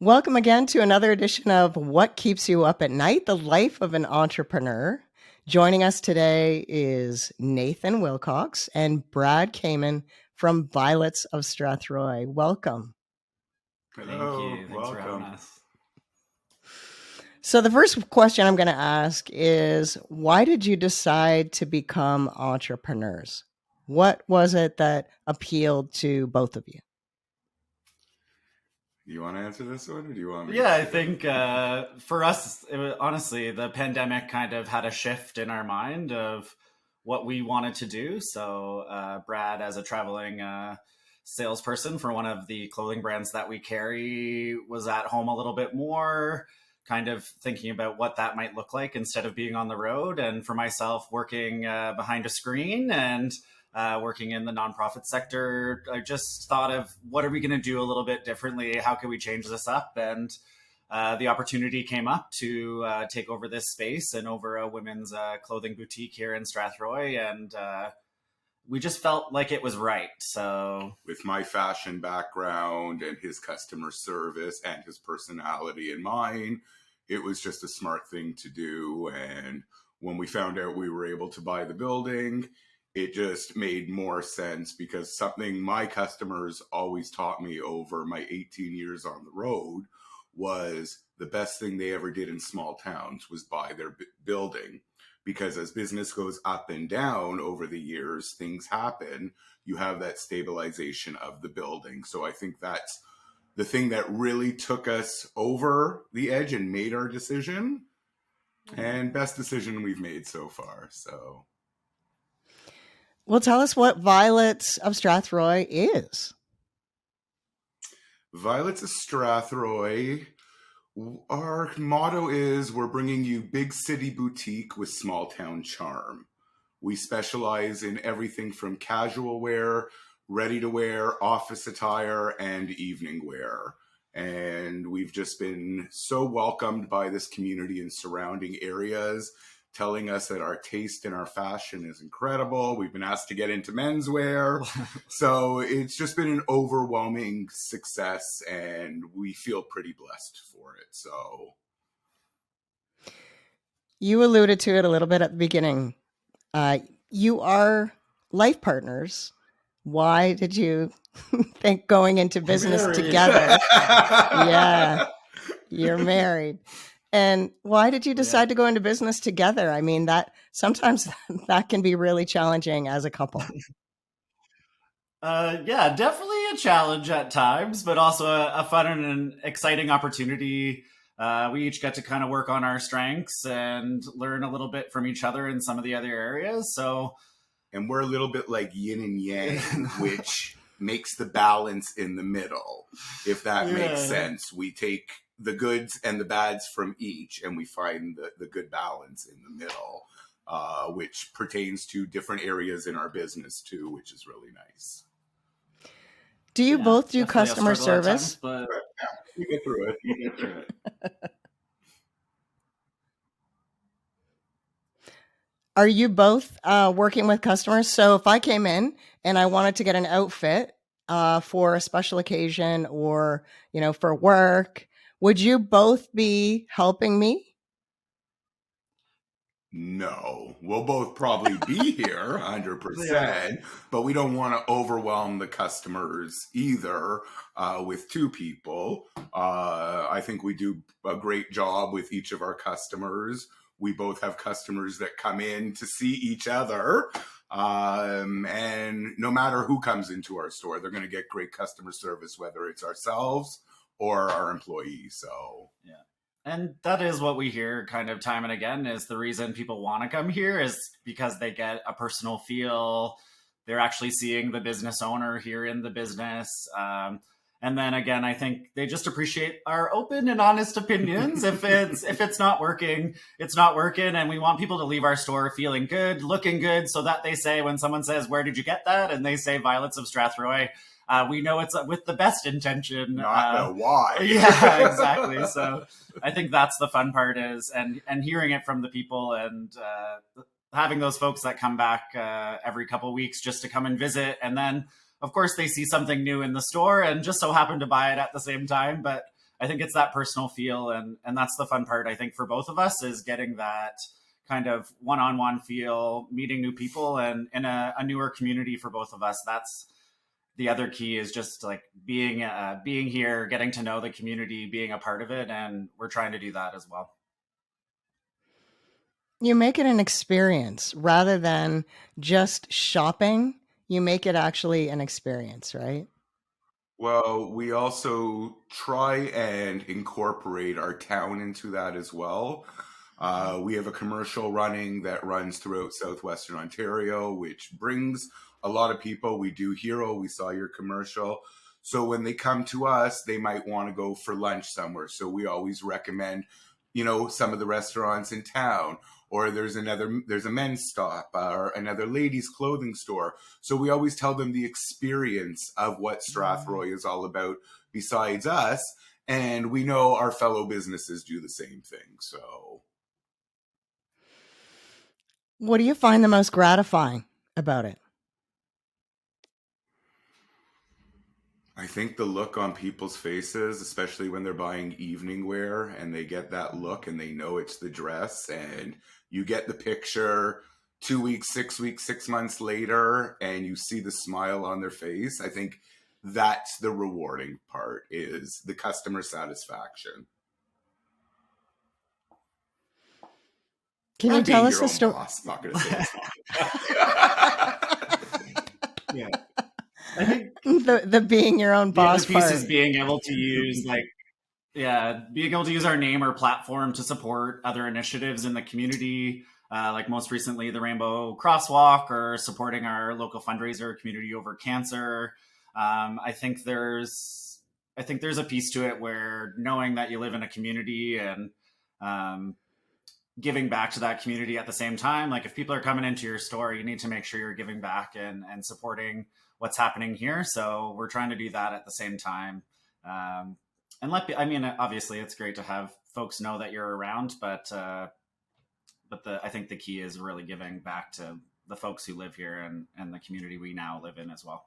Welcome again to another edition of What Keeps You Up at Night, the life of an entrepreneur. Joining us today is Nathan Wilcox and Brad Kaiman from Violets of Strathroy. Welcome. Hello, thank you. Thanks for having us. So the first question I'm going to ask is, why did you decide to become entrepreneurs? What was it that appealed to both of you? Do you want to answer this one, or do you want me? Yeah, I think for us, honestly, the pandemic kind of had a shift in our mind of what we wanted to do. So Brad, as a traveling salesperson for one of the clothing brands that we carry, was at home a little bit more, kind of thinking about what that might look like instead of being on the road. And for myself, working behind a screen and working in the nonprofit sector, I just thought of what are we going to do a little bit differently? How can we change this up? And the opportunity came up to take over this space and over a women's clothing boutique here in Strathroy. And we just felt like it was right. So with my fashion background and his customer service and his personality in mine, it was just a smart thing to do. And when we found out we were able to buy the building, it just made more sense, because something my customers always taught me over my 18 years on the road was the best thing they ever did in small towns was buy their building. Because as business goes up and down over the years, things happen. You have that stabilization of the building. So I think that's the thing that really took us over the edge and made our decision, and best decision we've made so far. So. Well, tell us what Violets of Strathroy is. Violets of Strathroy, our motto is, we're bringing you big city boutique with small town charm. We specialize in everything from casual wear, ready to wear, office attire, and evening wear. And we've just been so welcomed by this community and surrounding areas, telling us that our taste and our fashion is incredible. We've been asked to get into menswear. So it's just been an overwhelming success, and we feel pretty blessed for it. So you alluded to it a little bit at the beginning. You are life partners. Why did you think going into business together? Yeah, you're married. And why did you decide to go into business together? I mean, that sometimes that can be really challenging as a couple. Yeah, definitely a challenge at times, but also a fun and an exciting opportunity. We each get to kind of work on our strengths and learn a little bit from each other in some of the other areas. So, and we're a little bit like yin and yang, which makes the balance in the middle, if that makes sense. We take the goods and the bads from each, and we find the good balance in the middle, which pertains to different areas in our business too, which is really nice. Do you both do customer service? Times, but you get through it. You get through it. Are you both working with customers? So if I came in and I wanted to get an outfit for a special occasion or, for work, would you both be helping me? No, we'll both probably be here 100%, but we don't want to overwhelm the customers either with two people. I think we do a great job with each of our customers. We both have customers that come in to see each other. And no matter who comes into our store, they're going to get great customer service, whether it's ourselves or our employees. So, yeah. And that is what we hear kind of time and again, is the reason people want to come here is because they get a personal feel. They're actually seeing the business owner here in the business. And then again, I think they just appreciate our open and honest opinions. If it's not working, it's not working. And we want people to leave our store feeling good, looking good, so that they say, when someone says, "Where did you get that?" and they say Violets of Strathroy, we know it's with the best intention. Not the why. Yeah, exactly. So I think that's the fun part is, and hearing it from the people and having those folks that come back every couple of weeks just to come and visit. And then, of course, they see something new in the store and just so happen to buy it at the same time. But I think it's that personal feel, and that's the fun part, I think, for both of us, is getting that kind of one-on-one feel, meeting new people, and in a newer community for both of us. That's the other key, is just like being here, getting to know the community, being a part of it, and we're trying to do that as well. You make it an experience rather than just shopping. You make it actually an experience, right? Well, we also try and incorporate our town into that as well. We have a commercial running that runs throughout southwestern Ontario, which brings a lot of people. We do Hero. We saw your commercial. So when they come to us, they might want to go for lunch somewhere. So we always recommend, some of the restaurants in town, or there's a men's stop or another ladies clothing store. So we always tell them the experience of what Strathroy is all about besides us. And we know our fellow businesses do the same thing. So what do you find the most gratifying about it? I think the look on people's faces, especially when they're buying evening wear and they get that look and they know it's the dress, and you get the picture 2 weeks, 6 weeks, 6 months later, and you see the smile on their face. I think that's the rewarding part, is the customer satisfaction. Can you tell us the the story? Boss. I'm not going to say it's Yeah. I think the being your own boss the other piece part. is being able to use being able to use our name or platform to support other initiatives in the community, like most recently the Rainbow Crosswalk, or supporting our local fundraiser, Community Over Cancer. I think there's a piece to it where knowing that you live in a community and giving back to that community at the same time. Like, if people are coming into your store, you need to make sure you're giving back and supporting what's happening here. So we're trying to do that at the same time. Obviously it's great to have folks know that you're around, but I think the key is really giving back to the folks who live here and the community we now live in as well.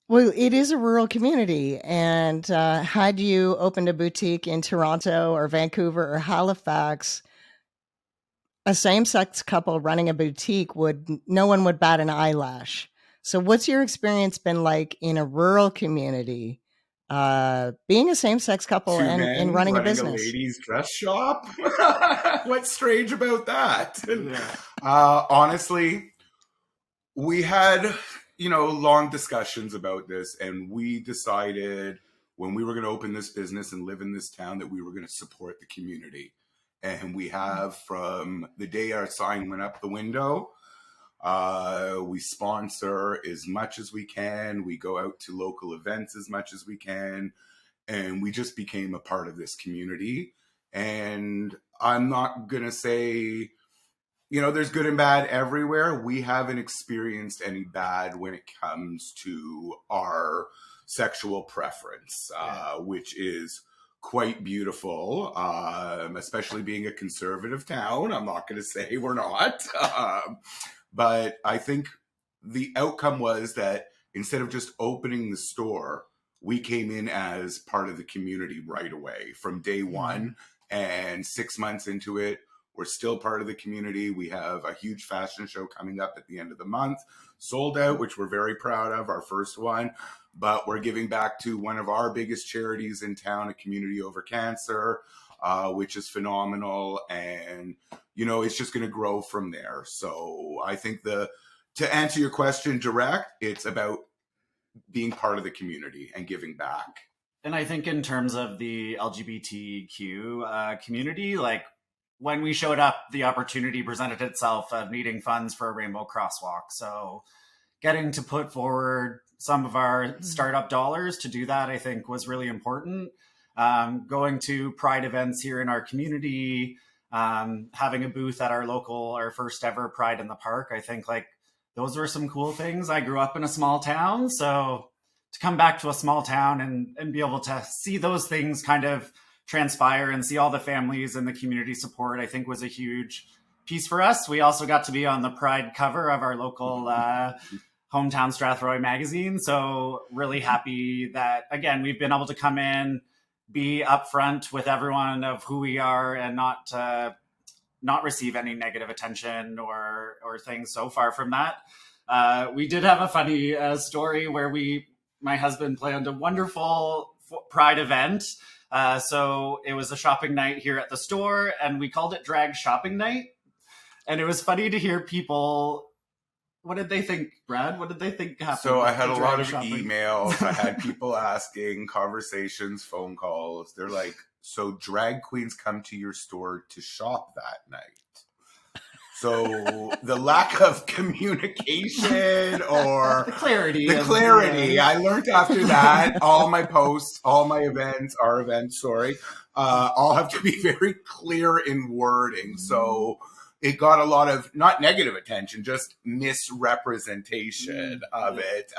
Well, it is a rural community, and had you opened a boutique in Toronto or Vancouver or Halifax, a same-sex couple running a boutique no one would bat an eyelash. So what's your experience been like in a rural community, being a same-sex couple and running a business? A ladies' dress shop? What's strange about that? Yeah. Honestly, we had, long discussions about this, and we decided when we were going to open this business and live in this town that we were going to support the community. And we have, from the day our sign went up the window, we sponsor as much as we can. We go out to local events as much as we can. And we just became a part of this community. And I'm not going to say, there's good and bad everywhere. We haven't experienced any bad when it comes to our sexual preference, which is quite beautiful, especially being a conservative town. I'm not going to say we're not. But I think the outcome was that instead of just opening the store, we came in as part of the community right away from day one. And 6 months into it, we're still part of the community. We have a huge fashion show coming up at the end of the month, sold out, which we're very proud of, our first one. But we're giving back to one of our biggest charities in town, a Community Over Cancer, which is phenomenal. And, it's just going to grow from there. So I think to answer your question direct, it's about being part of the community and giving back. And I think in terms of the LGBTQ community, like, when we showed up, the opportunity presented itself of needing funds for a Rainbow Crosswalk. So getting to put forward some of our startup dollars to do that, I think, was really important. Going to Pride events here in our community, having a booth at our first ever Pride in the Park, I think, like, those were some cool things. I grew up in a small town, so to come back to a small town and be able to see those things kind of transpire and see all the families and the community support, I think, was a huge piece for us. We also got to be on the Pride cover of our local Hometown Strathroy magazine. So really happy that, again, we've been able to come in, be upfront with everyone of who we are, and not receive any negative attention or things so far from that. We did have a funny story where my husband planned a wonderful Pride event. So it was a shopping night here at the store, and we called it Drag Shopping Night. And it was funny to hear people. What did they think, Brad? What did they think happened? So I had a lot of shopping? emails. I had people asking, conversations, phone calls. They're like, so drag queens come to your store to shop that night. So the lack of communication or the clarity. I learned after that, all my posts, all my events, our events, all have to be very clear in wording. So it got a lot of, not negative attention, just misrepresentation of it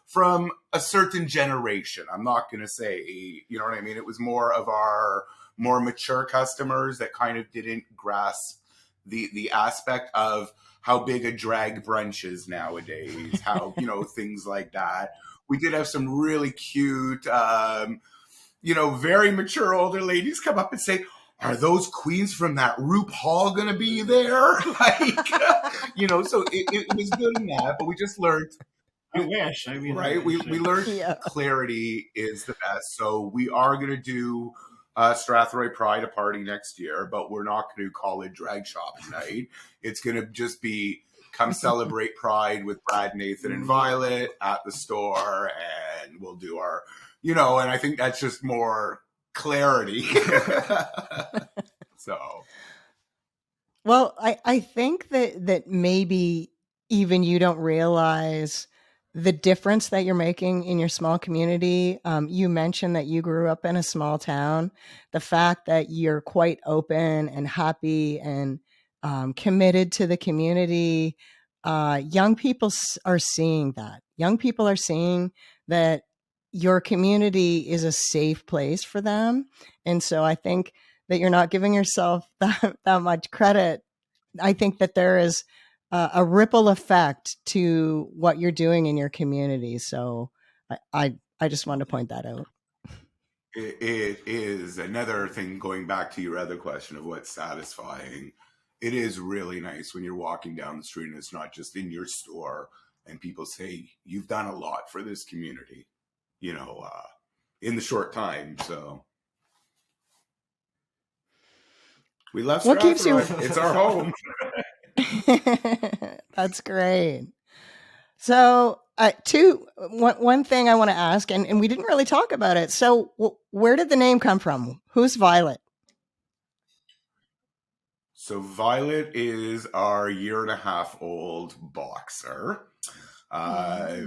from a certain generation. I'm not going to say, you know what I mean? It was more of our more mature customers that kind of didn't grasp the aspect of how big a drag brunch is nowadays, how, things like that. We did have some really cute, very mature older ladies come up and say, are those queens from that RuPaul going to be there? So it was good in that, but we just learned. I wish. Right? We learned clarity is the best. So we are going to do Strathroy Pride, a party next year, but we're not going to call it Drag Shopping Night. It's going to just be come celebrate Pride with Brad, Nathan, and Violet at the store, and we'll do our, and I think that's just more clarity. So, well, I think that maybe even you don't realize the difference that you're making in your small community. You mentioned that you grew up in a small town. The fact that you're quite open and happy and committed to the community, young people are seeing that. Young people are seeing that your community is a safe place for them. And so I think that you're not giving yourself that much credit. I think that there is a ripple effect to what you're doing in your community. So I just wanted to point that out. It is another thing, going back to your other question of what's satisfying. It is really nice when you're walking down the street and it's not just in your store and people say, you've done a lot for this community, in the short time. So we love Strathroy. What keeps you? It's our home. That's great. So one thing I want to ask, and we didn't really talk about it. So where did the name come from? Who's Violet? So Violet is our 1.5-year-old boxer.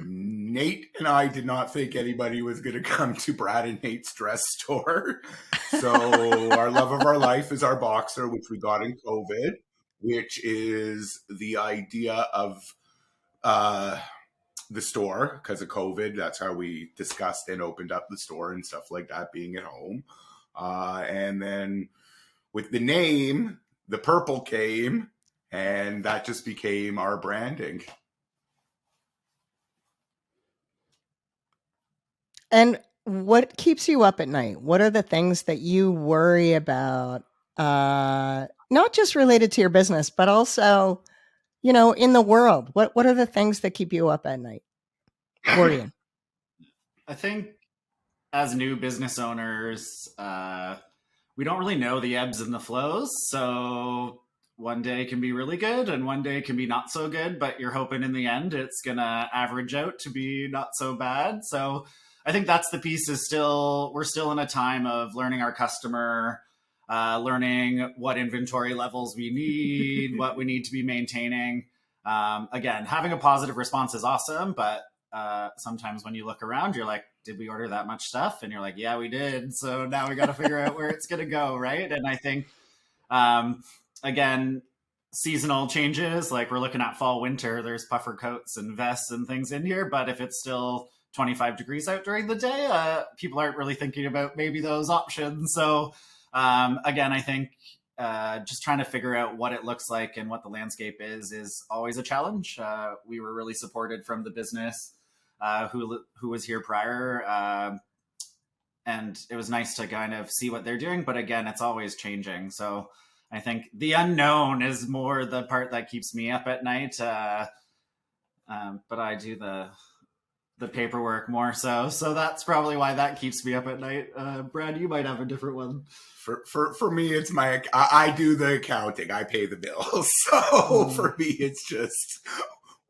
Nate and I did not think anybody was going to come to Brad and Nate's dress store. So our love of our life is our boxer, which we got in COVID, which is the idea of the store because of COVID. That's how we discussed and opened up the store and stuff like that, being at home. And then with the name, the purple came, and that just became our branding. And what keeps you up at night? What are the things that you worry about? Not just related to your business, but also, in the world. What are the things that keep you up at night? Worrying. I think as new business owners, we don't really know the ebbs and the flows. So one day can be really good and one day can be not so good, but you're hoping in the end it's going to average out to be not so bad. So I think that's the piece is we're still in a time of learning our customer, learning what inventory levels we need, what we need to be maintaining. Again, having a positive response is awesome, but sometimes when you look around, you're like, did we order that much stuff? And you're like, yeah, we did. So now we got to figure out where it's going to go. Right. And I think, again, seasonal changes, like we're looking at fall, winter, there's puffer coats and vests and things in here. But if it's still 25 degrees out during the day, people aren't really thinking about maybe those options. So again, I think just trying to figure out what it looks like and what the landscape is always a challenge. We were really supported from the business who was here prior, and it was nice to kind of see what they're doing. But again, it's always changing. So I think the unknown is more the part that keeps me up at night. But I do the paperwork more so that's probably why that keeps me up at night. Brad, you might have a different one. For me, it's I do the accounting, I pay the bills. So for me, it's just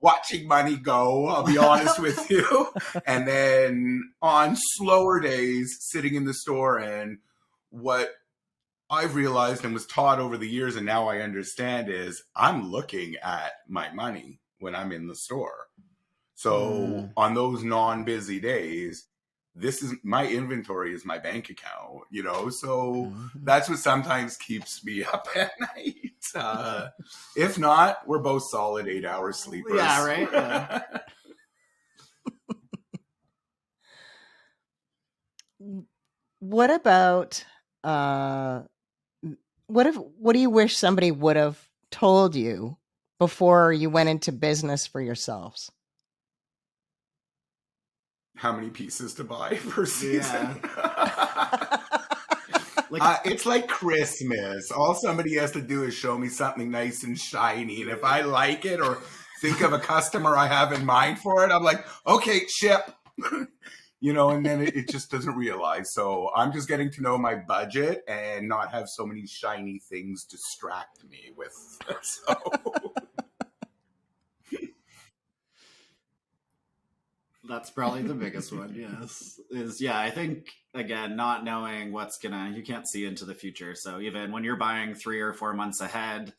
watching money go, I'll be honest with you. And then on slower days, sitting in the store, and what I've realized and was taught over the years, and now I understand, is I'm looking at my money when I'm in the store. So on those non-busy days, this is my inventory, is my bank account, so that's what sometimes keeps me up at night. If not, we're both solid 8-hour sleepers. Yeah, right. Yeah. What about what do you wish somebody would have told you before you went into business for yourselves? How many pieces to buy per season? Yeah. It's like Christmas. All somebody has to do is show me something nice and shiny, and if I like it or think of a customer I have in mind for it, I'm like, okay, ship. And then it just doesn't realize. So I'm just getting to know my budget and not have so many shiny things distract me with. So. That's probably the biggest one. Yes, I think, again, not knowing you can't see into the future. So even when you're buying 3 or 4 months ahead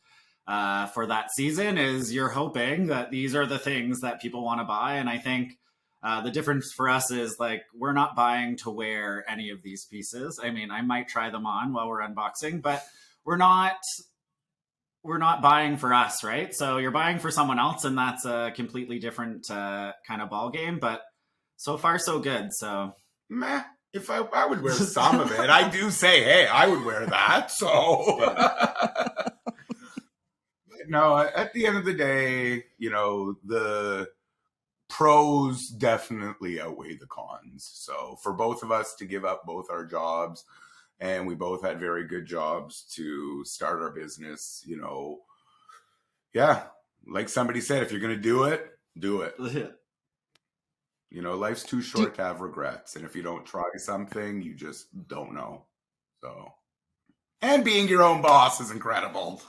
for that season, you're hoping that these are the things that people want to buy. And I think the difference for us is, like, we're not buying to wear any of these pieces. I mean, I might try them on while we're unboxing, but we're not buying for us, right? So you're buying for someone else, and that's a completely different kind of ball game. But so far, so good. So, meh. If I would wear some of it, I do say, hey, I would wear that. So, no. At the end of the day, the pros definitely outweigh the cons. So for both of us to give up both our jobs, and we both had very good jobs to start our business, like somebody said, if you're going to do it, do it. Life's too short to have regrets. And if you don't try something, you just don't know. So, and being your own boss is incredible.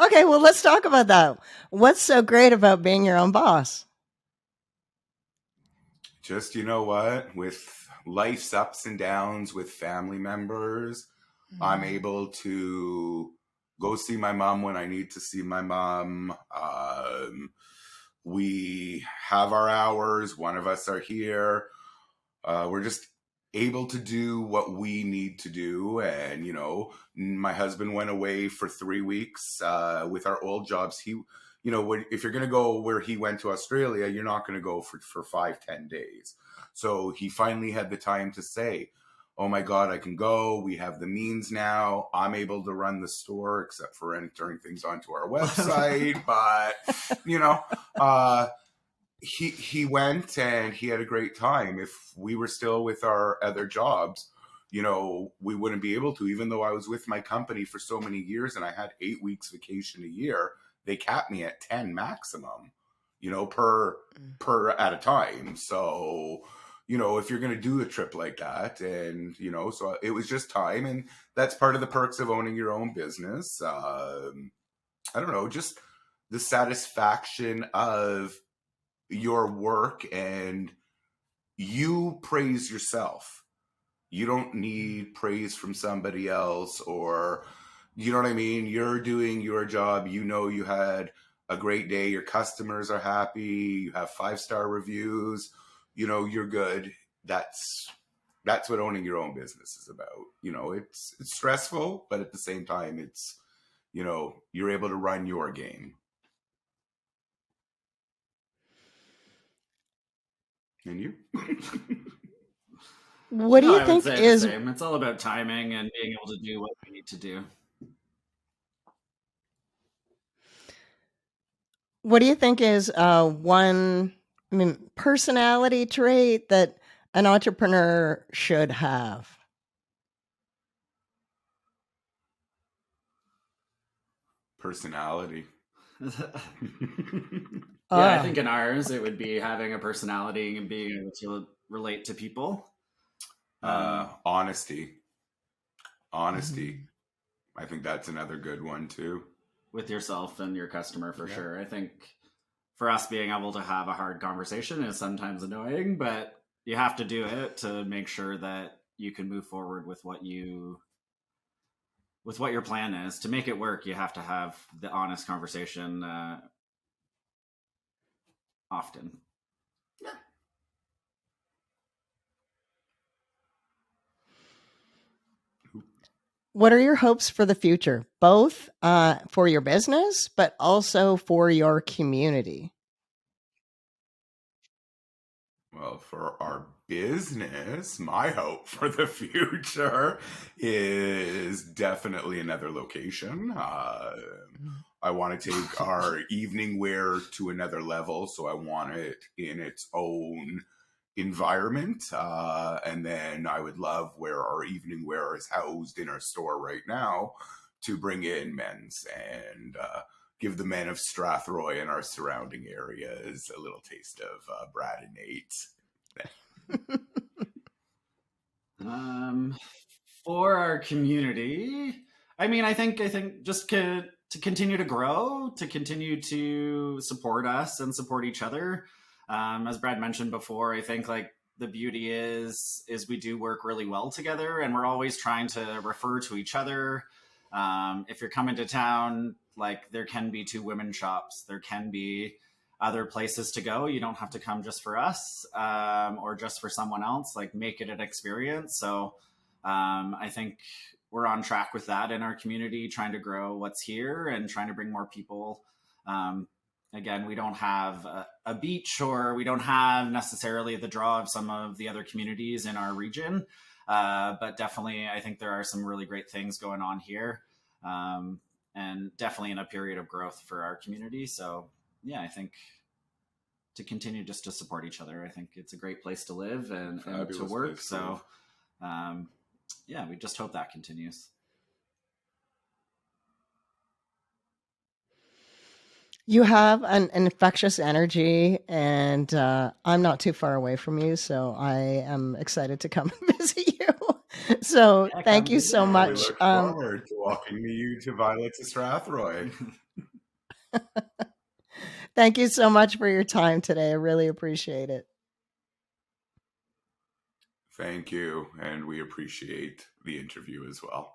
Okay, well, let's talk about that. What's so great about being your own boss? Just, what? With life's ups and downs with family members, I'm able to go see my mom when I need to see my mom. We have our hours. One of us are here. We're just able to do what we need to do. And, my husband went away for 3 weeks with our old jobs. He, if you're going to go where he went to Australia, you're not going to go for 5-10 days. So he finally had the time to say, oh my God, I can go. We have the means now. I'm able to run the store, except for entering things onto our website. But, he went and he had a great time. If we were still with our other jobs, we wouldn't be able to, even though I was with my company for so many years and I had 8 weeks vacation a year. They capped me at 10 maximum, per at a time. So, if you're going to do a trip like that, and, so it was just time. And that's part of the perks of owning your own business. I don't know, just the satisfaction of your work, and you praise yourself. You don't need praise from somebody else, or, you know what I mean? You're doing your job. You had a great day. Your customers are happy. You have 5-star reviews. You're good. That's what owning your own business is about. It's stressful, but at the same time, it's, you're able to run your game. And you? What do No, you I would think say the is same. It's all about timing and being able to do what we need to do. what do you think is one, I mean, personality trait that an entrepreneur should have? Personality. Yeah, I Ah, think in ours it would be having a personality and being able to relate to people. Honesty. Honesty. mhm. I think that's another good one too. With yourself and your customer for Yeah. sure. I think for us being able to have a hard conversation is sometimes annoying, but you have to do it to make sure that you can move forward with what your plan is. To make it work, you have to have the honest conversation often. What are your hopes for the future, both for your business, but also for your community? Well, for our business, my hope for the future is definitely another location. I want to take our evening wear to another level, so I want it in its own environment. And then I would love where our evening wear is housed in our store right now to bring in men's and give the men of Strathroy and our surrounding areas a little taste of Brad and Nate. For our community, I mean, I think just to continue to grow, to continue to support us and support each other. As Brad mentioned before, I think like the beauty is we do work really well together, and we're always trying to refer to each other. If you're coming to town, like there can be two women shops, there can be other places to go. You don't have to come just for us or just for someone else. Like make it an experience. So I think we're on track with that in our community, trying to grow what's here and trying to bring more people. Again, we don't have a beach, or we don't have necessarily the draw of some of the other communities in our region. But definitely, I think there are some really great things going on here, and definitely in a period of growth for our community. So, yeah, I think to continue just to support each other, I think it's a great place to live and to work. So, yeah, we just hope that continues. You have an infectious energy, and I'm not too far away from you, so I am excited to come and visit you. So Yeah, thank come you visit. so We much. look forward to walking you to Violet to Strathroy. Thank you so much for your time today. I really appreciate it. Thank you, and we appreciate the interview as well.